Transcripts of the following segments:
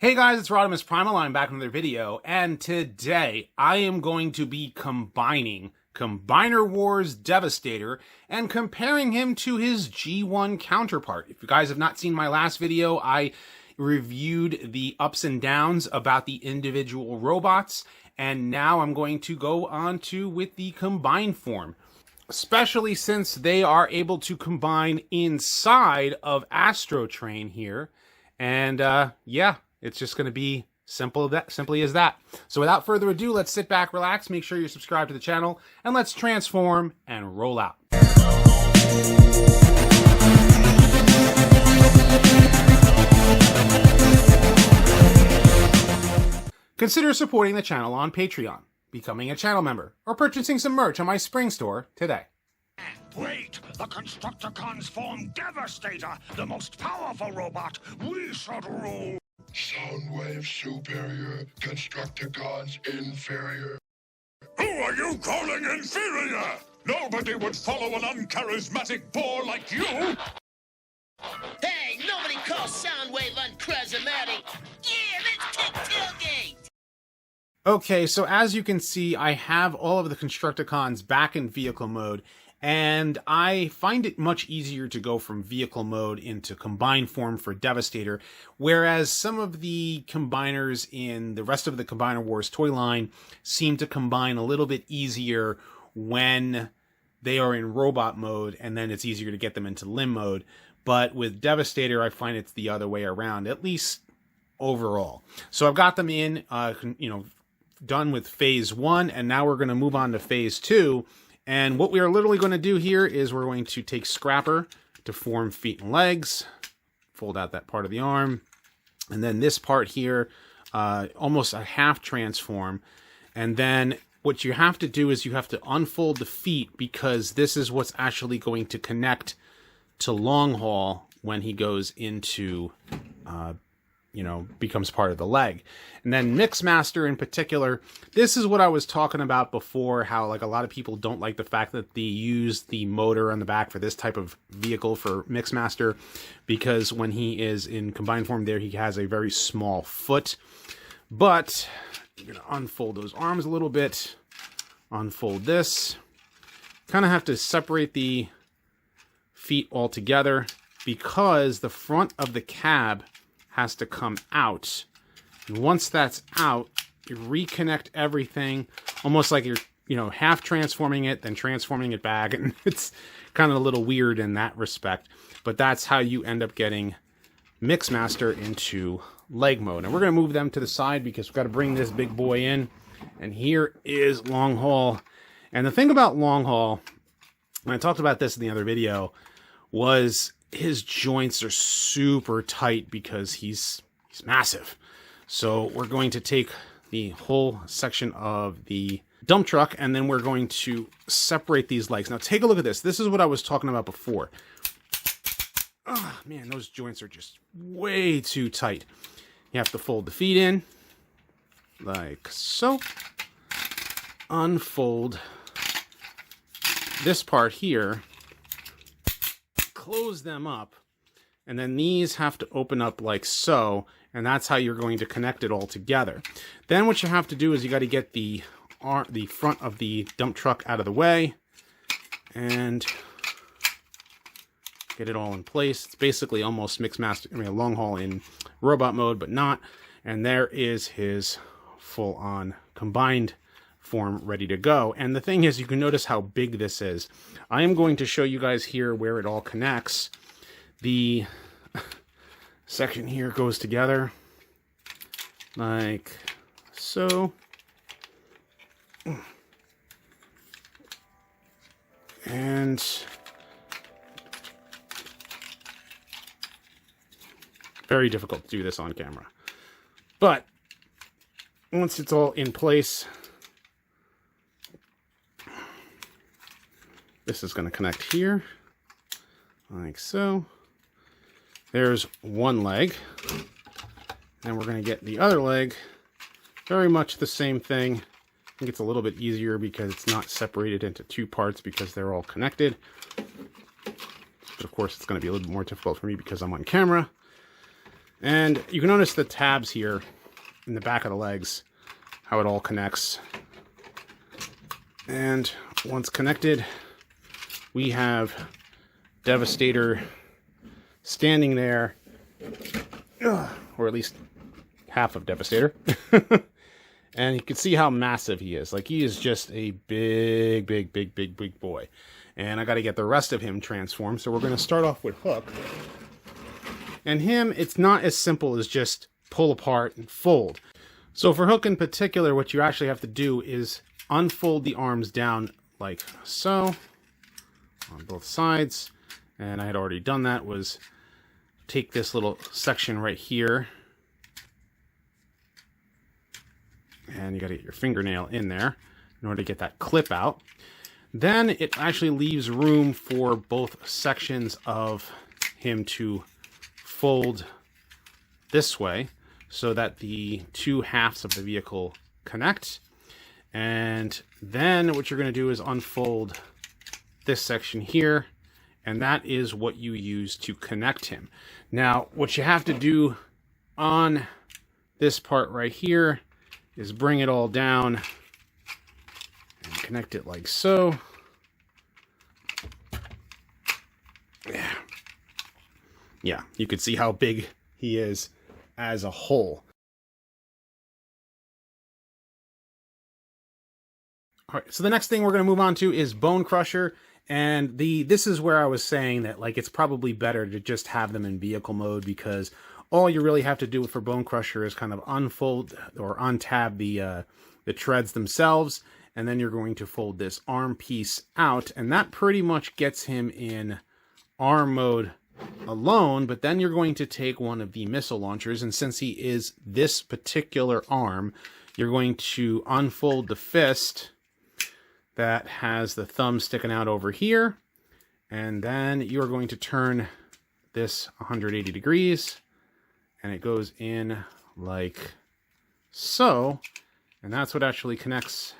Hey guys, it's RodimusPrimal. I'm back with another video, and today I am going to be combining Combiner Wars Devastator and comparing him to his G1 counterpart. If you guys have not seen my last video, I reviewed the ups and downs about the individual robots, and now I'm going to go on to with the combined form. Especially since they are able to combine inside of Astrotrain here, and yeah. It's just going to be simply as that. So without further ado, let's sit back, relax, make sure you're subscribed to the channel, and let's transform and roll out. Consider supporting the channel on Patreon, becoming a channel member, or purchasing some merch on my spring store today. Wait! The Constructicons form Devastator, the most powerful robot. We should rule. Soundwave superior, Constructicons inferior. Who are you calling inferior? Nobody would follow an uncharismatic bore like you. Hey, nobody calls Soundwave uncharismatic. Yeah, let's kick tailgate. Okay, so as you can see, I have all of the Constructicons back in vehicle mode, and I find it much easier to go from vehicle mode into combined form for Devastator, whereas some of the combiners in the rest of the Combiner Wars toy line seem to combine a little bit easier when they are in robot mode, and then it's easier to get them into limb mode. But with Devastator, I find it's the other way around, at least overall. So I've got them in, done with phase 1, and now we're going to move on to phase 2. And what we are literally going to do here is we're going to take Scrapper to form feet and legs, fold out that part of the arm, and then this part here, almost a half transform. And then what you have to do is you have to unfold the feet, because this is what's actually going to connect to Long Haul when he goes into, becomes part of the leg. And then Mixmaster in particular, this is what I was talking about before, how like a lot of people don't like the fact that they use the motor on the back for this type of vehicle for Mixmaster, because when he is in combined form there, he has a very small foot. But you're going to unfold those arms a little bit, unfold this, kind of have to separate the feet all together, because the front of the cab has to come out. And once that's out, you reconnect everything, almost like you're, half transforming it, then transforming it back. And it's kind of a little weird in that respect. But that's how you end up getting Mixmaster into leg mode. And we're going to move them to the side because we've got to bring this big boy in. And here is Long Haul. And the thing about Long Haul, and I talked about this in the other video, was his joints are super tight because he's massive. So we're going to take the whole section of the dump truck, and then we're going to separate these legs. Now take a look at this. This is what I was talking about before. Oh, man, those joints are just way too tight. You have to fold the feet in, like so. Unfold this part here. Close them up, and then these have to open up like so, and that's how you're going to connect it all together. Then what you have to do is you got to get the front of the dump truck out of the way and get it all in place. It's basically almost Long Haul in robot mode, but not. And there is his full-on combined form ready to go. And the thing is, you can notice how big this is. I am going to show you guys here where it all connects. The section here goes together like so. And very difficult to do this on camera. But once it's all in place, this is going to connect here, like so. There's one leg. And we're going to get the other leg. Very much the same thing. I think it's a little bit easier because it's not separated into two parts because they're all connected. But of course, it's going to be a little bit more difficult for me because I'm on camera. And you can notice the tabs here in the back of the legs, how it all connects. And once connected, we have Devastator standing there, or at least half of Devastator. And you can see how massive he is. Like, he is just a big, big, big, big, big boy. And I got to get the rest of him transformed. So we're going to start off with Hook. And him, it's not as simple as just pull apart and fold. So for Hook in particular, what you actually have to do is unfold the arms down like so on both sides. And I had already done that, was take this little section right here. And you got to get your fingernail in there in order to get that clip out. Then it actually leaves room for both sections of him to fold this way so that the two halves of the vehicle connect. And then what you're going to do is unfold this section here, and that is what you use to connect him. Now, what you have to do on this part right here is bring it all down and connect it like so. Yeah, you can see how big he is as a whole. All right, so the next thing we're going to move on to is Bone Crusher. And this is where I was saying that, like, it's probably better to just have them in vehicle mode, because all you really have to do for Bone Crusher is kind of unfold or untab the treads themselves, and then you're going to fold this arm piece out, and that pretty much gets him in arm mode alone. But then you're going to take one of the missile launchers, and since he is this particular arm, you're going to unfold the fist that has the thumb sticking out over here, and then you're going to turn this 180 degrees, and it goes in like so, and that's what actually connects.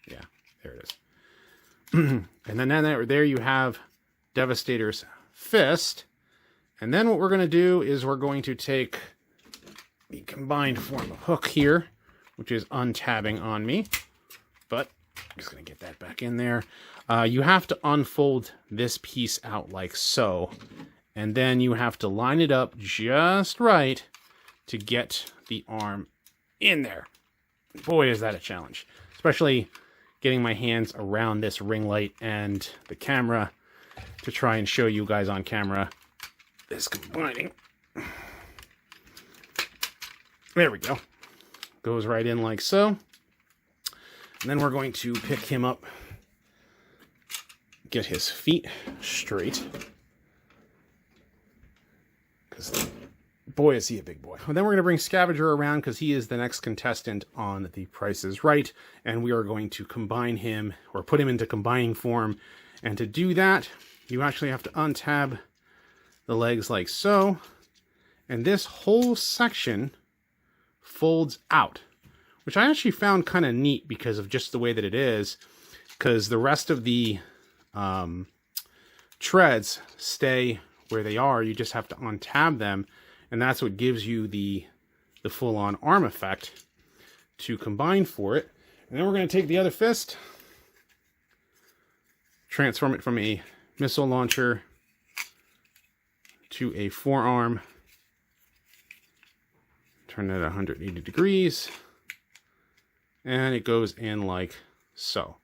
Yeah, there it is. And then there you have Devastator's fist. And then what we're going to do is we're going to take the combined form of Hook here, which is untabbing on me, but I'm just going to get that back in there. You have to unfold this piece out like so, and then you have to line it up just right to get the arm in there. Boy, is that a challenge, especially getting my hands around this ring light and the camera to try and show you guys on camera this combining. There we go. Goes right in like so. And then we're going to pick him up, get his feet straight, because boy, is he a big boy. And then we're going to bring Scavenger around, because he is the next contestant on The Price is Right, and we are going to combine him, or put him into combining form. And to do that, you actually have to untab the legs like so, and this whole section folds out, which I actually found kind of neat because of just the way that it is, because the rest of the treads stay where they are. You just have to untab them, and that's what gives you the full-on arm effect to combine for it. And then we're going to take the other fist, transform it from a missile launcher to a forearm, turn it 180 degrees, and it goes in like so.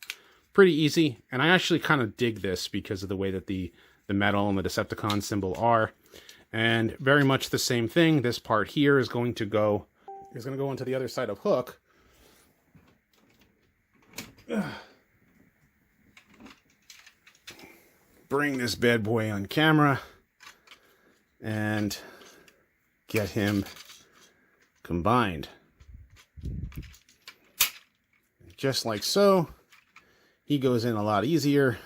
Pretty easy, and I actually kind of dig this because of the way that the metal and the Decepticon symbol are. And very much the same thing. This part here is going to go into the other side of Hook. Bring this bad boy on camera and get him combined. Just like so. He goes in a lot easier.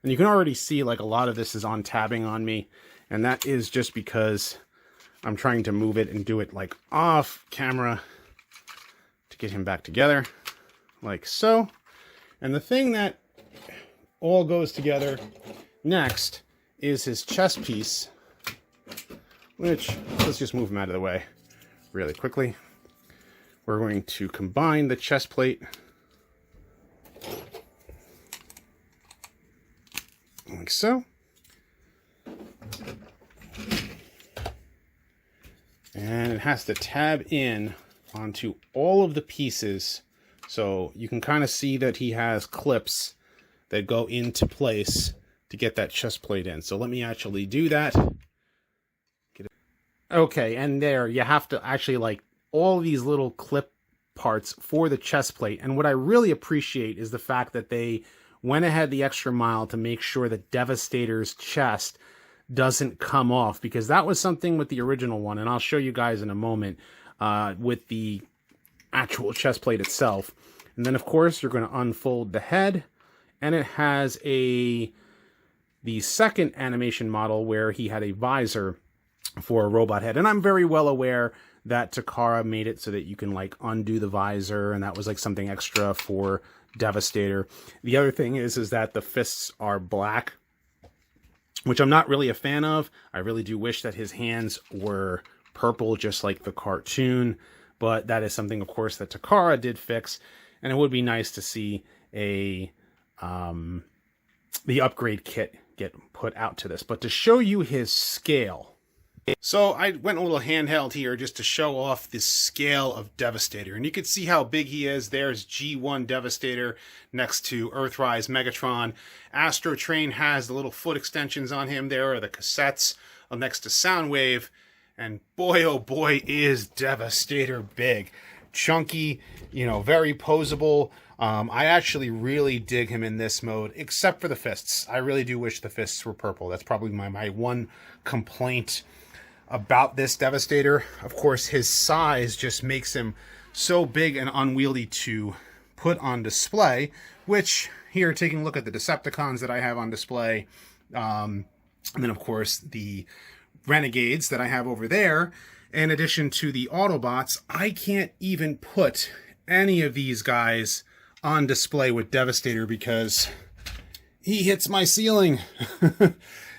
And you can already see, like, a lot of this is on tabbing on me. And that is just because I'm trying to move it and do it, like, off camera to get him back together. Like so. And the thing that all goes together next is his chest piece, which, let's just move them out of the way really quickly. We're going to combine the chest plate like so. And it has to tab in onto all of the pieces, so you can kind of see that he has clips that go into place to get that chest plate in. So let me actually do that. Okay, and there you have to actually like all these little clip parts for the chest plate. And what I really appreciate is the fact that they went ahead the extra mile to make sure that Devastator's chest doesn't come off, because that was something with the original one, and I'll show you guys in a moment with the actual chest plate itself. And then of course you're going to unfold the head, and it has the second animation model where he had a visor for a robot head. And I'm very well aware that Takara made it so that you can like undo the visor, and that was like something extra for Devastator. The other thing is that the fists are black, which I'm not really a fan of. I really do wish that his hands were purple, just like the cartoon, but that is something, of course, that Takara did fix, and it would be nice to see the upgrade kit get put out to this. But to show you his scale, so I went a little handheld here just to show off the scale of Devastator. And you can see how big he is. There's G1 Devastator next to Earthrise Megatron. Astro Train has the little foot extensions on him. There are the cassettes next to Soundwave. And boy, oh boy, is Devastator big. Chunky, you know, very posable. I actually really dig him in this mode, except for the fists. I really do wish the fists were purple. That's probably my one complaint about this Devastator. Of course, his size just makes him so big and unwieldy to put on display, which here, taking a look at the Decepticons that I have on display, and then of course the Renegades that I have over there, in addition to the Autobots, I can't even put any of these guys on display with Devastator because he hits my ceiling.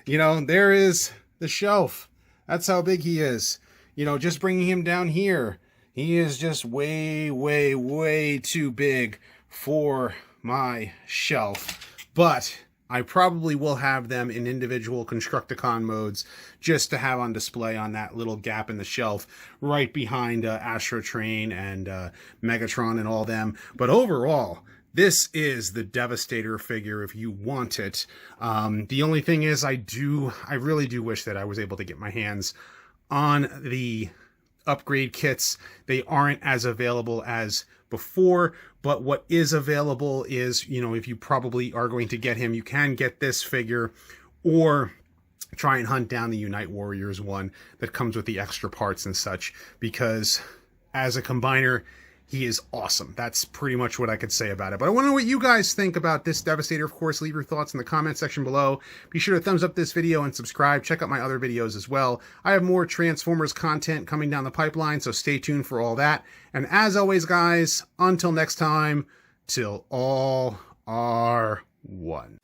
You know, there is the shelf. That's how big he is. You know, just bringing him down here, he is just way, way, way too big for my shelf. But I probably will have them in individual Constructicon modes just to have on display on that little gap in the shelf right behind Astro Train and Megatron and all them. But overall, this is the Devastator figure if you want it. The only thing is I really do wish that I was able to get my hands on the upgrade kits. They aren't as available as before, but what is available is, you know, if you probably are going to get him, you can get this figure or try and hunt down the Unite Warriors one that comes with the extra parts and such, because as a combiner, he is awesome. That's pretty much what I could say about it. But I want to know what you guys think about this Devastator. Of course, leave your thoughts in the comment section below. Be sure to thumbs up this video and subscribe. Check out my other videos as well. I have more Transformers content coming down the pipeline, so stay tuned for all that. And as always, guys, until next time, till all are one.